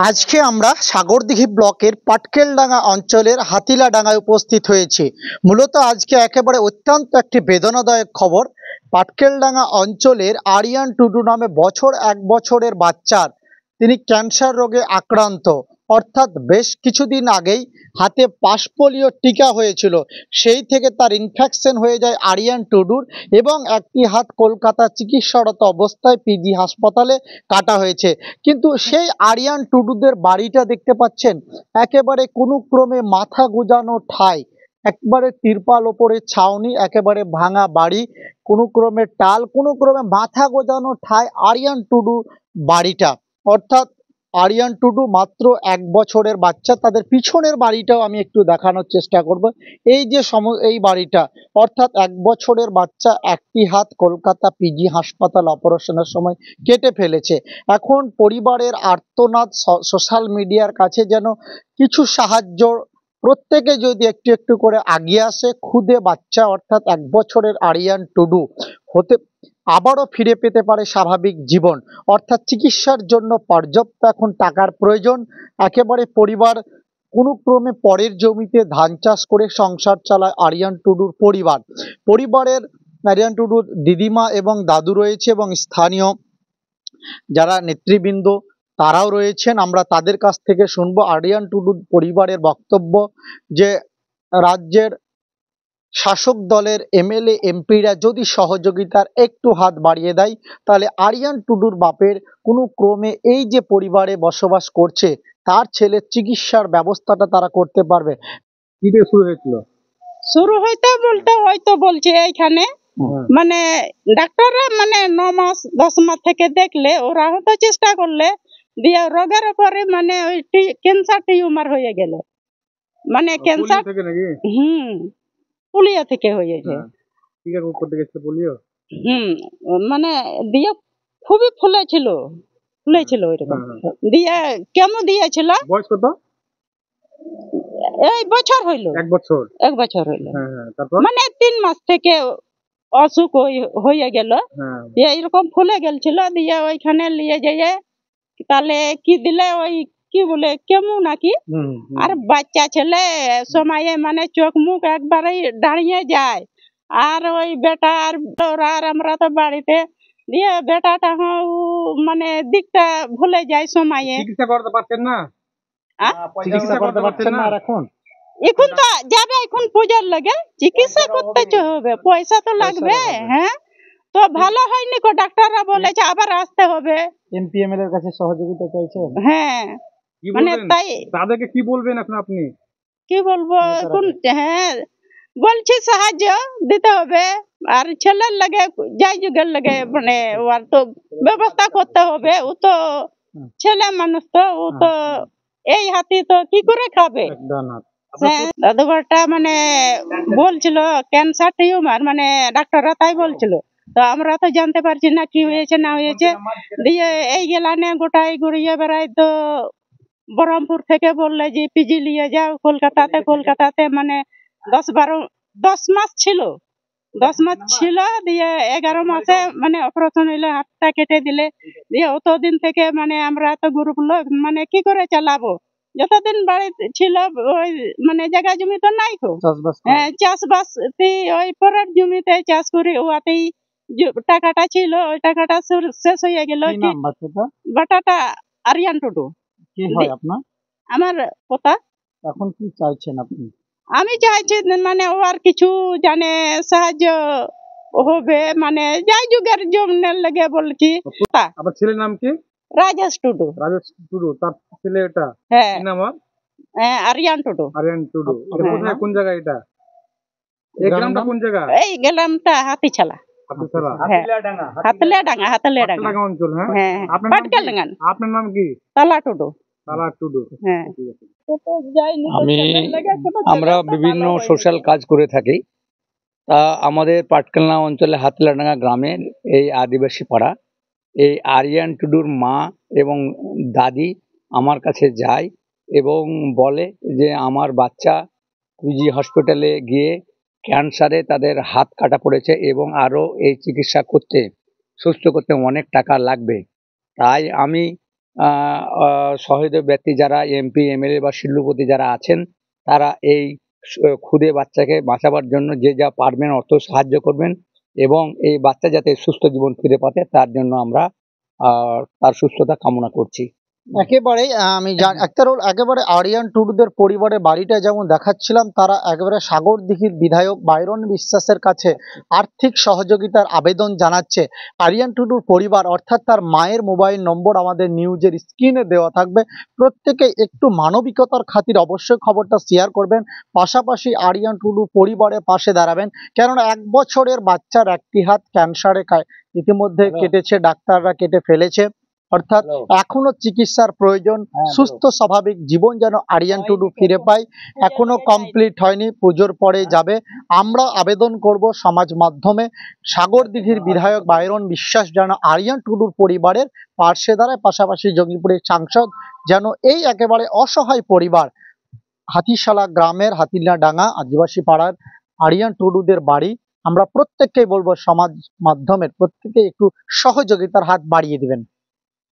আজকে আমরা সাগরদিঘি ব্লকের পাটকেলডাঙ্গা অঞ্চলের হাতিলাডাঙ্গায় উপস্থিত হয়েছি। মূলত আজকে একেবারে অত্যন্ত একটি বেদনাদায়ক খবর। পাটকেলডাঙ্গা অঞ্চলের আরিয়ান টুডু নামে এক বছরের বাচ্চার তিনি ক্যান্সার রোগে আক্রান্ত। অর্থাৎ বেশ কিছুদিন আগেই হাতে পাশপোলিও টিকা হয়েছিল, সেই থেকে তার ইনফেকশন হয়ে যায় আরিয়ান টুডুর, এবং একটি হাত কলকাতা চিকিৎসারত অবস্থায় পিজি হাসপাতালে কাটা হয়েছে। কিন্তু সেই আরিয়ান টুডুদের বাড়িটা দেখতে পাচ্ছেন, একেবারে কোনো ক্রমে মাথা গোজানো ঠাঁই, একবারে তিরপাল ওপরে ছাউনি, একেবারে ভাঙা বাড়ি, কোনো ক্রমে টাল, কোনো ক্রমে মাথা গোজানো ঠাঁই আরিয়ান টুডু বাড়িটা। অর্থাৎ আরিয়ান টুডু মাত্র এক বছরের বাচ্চা। তাদের পিছনের বাড়িটাও আমি একটু দেখানোর চেষ্টা করব। এই যে এই বাড়িটা, অর্থাৎ এক বছরের বাচ্চা একটি হাত কলকাতা পিজি হাসপাতাল অপারেশনের সময় কেটে ফেলেছে। এখন পরিবারের আর্তনাদ সোশ্যাল মিডিয়ার কাছে যেন কিছু সাহায্য প্রত্যেকে যদি একটু একটু করে আগিয়ে আসে। খুদে বাচ্চা অর্থাৎ এক বছরের আরিয়ান টুডু হতে আবারও ফিরে পেতে পারে স্বাভাবিক জীবন। অর্থাৎ চিকিৎসার জন্য পর্যাপ্ত এখন টাকার প্রয়োজন। একেবারে পরিবার কোনো ক্রমে পরের জমিতে ধান চাষ করে সংসার চালায় আরিয়ান টুডুর পরিবারের আরিয়ান টুডুর দিদিমা এবং দাদু রয়েছে, এবং স্থানীয় যারা নেতৃবৃন্দ তারাও রয়েছেন। আমরা তাদের কাছ থেকে শুনবো আরিয়ান টুডু পরিবারের বক্তব্য, যে রাজ্যের শাসক দলের এমএলএ এমপিরা যদি সহযোগিতার একটু হাত বাড়িয়ে দেয়, তাহলে আরিয়ান টুডুর বাপের কোনো ক্রমে এই যে পরিবারে বসবাস করছে তার ছেলের চিকিৎসার ব্যবস্থাটা তারা করতে পারবে। কি দিয়ে শুরু হয়েছিল? শুরু হইতে বলতে হয়তো বলছে এইখানে মানে ডাক্তাররা মানে 9 মাস 10 মাস থেকে দেখলে ওরা হয়তো চেষ্টা করলে দিয়ে রোগের উপরে মানে ওই ক্যান্সার টিউমার হয়ে গেল, মানে ক্যান্সার থেকে নাকি? পুলিয়া থেকে হয়েছে। টিকা করতে গেছিল পুলিও। মানে দিয়ে খুবই ফুলেছিল ওইরকম। দিয়ে কেমন দিয়েছিল। বয়স কত? এই বছর হইল, এক বছর হইল। মানে 3 মাস থেকে অসুখ হয়ে গেল, এইরকম ফুলে গেছিল। দিয়ে ওইখানে নিয়ে যাইয়ে তাহলে কি দিলে ওই কি বলে কেমন নাকি, আর বাচ্চা ছেলে সময়ে মানে চোখ মুখ একবারে দাঁড়িয়ে যায়। আর ওই বেটা আর আমরা তো বাড়িতে দিয়ে বেটাটা মানে দিকটা ভুলে যায় সময়ে। চিকিৎসা করতে পারছেন না? চিকিৎসা করতে পারছেন না এখন তো যাবে, এখন পূজার লাগে চিকিৎসা করতে হবে, পয়সা তো লাগবে। হ্যাঁ, তো ভালো হয়নি কো, ডাক্তাররা বলেছে আবার আসতে হবে। এমপিএমএল এর কাছে সহযোগিতা চাইছেন? হ্যাঁ, মানে তাই তাদেরকে কি বলবেন এখন আপনি? কি বলবো এখন? হ্যাঁ, বলছি সাহায্য দিতে হবে, আর ছেলের লাগে যাই যুগের লাগে মানে ওর তো ব্যবস্থা করতে হবে। ও তো ছেলে মানুষ, তো ও তো এই হাতি তো কি করে খাবে। দাদুঘরটা মানে বলছিল ক্যান্সার টিউমার, মানে ডাক্তাররা তাই বলছিল। তো আমরা তো জানতে পারছি না কি হয়েছে না হয়েছে। দিয়ে এই গেলানে গোটাই ঘুরিয়ে বেড়াই, তো বহরমপুর থেকে বললে যে পিজি নিয়ে যাও কলকাতাতে মানে 10 মাস ছিল। দিয়ে 11 মাসে মানে অপারেশন হইলে, হাতটা কেটে দিলে। দিয়ে অতদিন থেকে মানে আমরা তো গ্রুপ লোক মানে কি করে চালাবো, যতদিন বাড়ি ছিল ওই মানে জায়গা জমি তো নাই তো। হ্যাঁ, চাষবাস ওই পরের জমিতে চাষ করি, ওতেই টাকাটা ছিল, ওই টাকাটা শেষ হয়ে গেল। বাটাটা আরিয়ান টুডু। কি হয় আপনার? আমার পোতা। এখন কি চাইছেন আপনি? আমি চাইছি মানে ও আর কিছু জানে সাহায্য হবে, মানে যাই যুগের জমিনের লাগে বলছি। আপনার ছেলের নাম কি? রাজেশ টুডু। তার ছেলে এটা? হ্যাঁ, কি নাম? আরিয়ান টুডু। এটা কোথায়, কোন জায়গা এটা? এই গ্রামটা কোন জায়গা? এই গ্রামটা হাতিছালা। হাতলেডাঙ্গা অঞ্চল। হ্যাঁ, পাটকেলডাঙ্গা। আপনার নাম কি? তালা টুডু। হ্যাঁ, আমরা বিভিন্ন সোশ্যাল কাজ করে থাকি। তা আমাদের পাটকেলনা অঞ্চলে হাতলাডাঙ্গা গ্রামের এই আদিবাসী পাড়া, এই আরিয়ান টুডুর মা এবং দাদি আমার কাছে যায় এবং বলে যে আমার বাচ্চা পিজি হসপিটালে গিয়ে ক্যান্সারে তাদের হাত কাটা পড়েছে এবং আরও এই চিকিৎসা করতে সুস্থ করতে অনেক টাকা লাগবে। তাই আমি সহৃদয় ব্যক্তি যারা এমপি এমএলএ বা শিল্পপতি যারা আছেন, তারা এই ক্ষুদে বাচ্চাকে বাঁচাবার জন্য যে যা পারবেন অর্থ সাহায্য করবেন, এবং এই বাচ্চা যাতে সুস্থ জীবন ফিরে পাতে তার জন্য আমরা তার সুস্থতা কামনা করছি। একেবারে একেবারে আরিয়ান টুডুদের পরিবারের বাড়িটা যেমন দেখাচ্ছিলাম, তারা একেবারে সাগরদিঘির বিধায়ক বাইরন বিশ্বাসের কাছে আর্থিক সহযোগিতার আবেদন জানাচ্ছে। আরিয়ান টুডুর পরিবার অর্থাৎ তার মায়ের মোবাইল নম্বর আমাদের নিউজের স্ক্রিনে দেওয়া থাকবে। প্রত্যেকে একটু মানবিকতার খাতির অবশ্যই খবরটা শেয়ার করবেন, পাশাপাশি আরিয়ান টুডু পরিবারের পাশে দাঁড়াবেন। কেননা 1 বছরের বাচ্চার একটি হাত ক্যান্সারে ইতিমধ্যে কেটেছে, ডাক্তাররা কেটে ফেলেছে, অর্থাৎ এখনো চিকিৎসার প্রয়োজন। সুস্থ স্বাভাবিক জীবন যেন আরিয়ান টুডু ফিরে পায়, এখনো কমপ্লিট হয়নি, পুজোর পরে যাবে। আমরা আবেদন করব সমাজ মাধ্যমে, সাগরদিঘির বিধায়ক বাইরন বিশ্বাস যেন আরিয়ান টুডুর পরিবারের পাশে দাঁড়ায়, পাশাপাশি জঙ্গিপুরের সাংসদ যেন এই একেবারে অসহায় পরিবার, হাতিশালা গ্রামের হাতিলাডাঙ্গা আদিবাসী পাড়ার আরিয়ান টুডুদের বাড়ি, আমরা প্রত্যেককেই বলবো সমাজ মাধ্যমের প্রত্যেকে একটু সহযোগিতার হাত বাড়িয়ে দিবেন।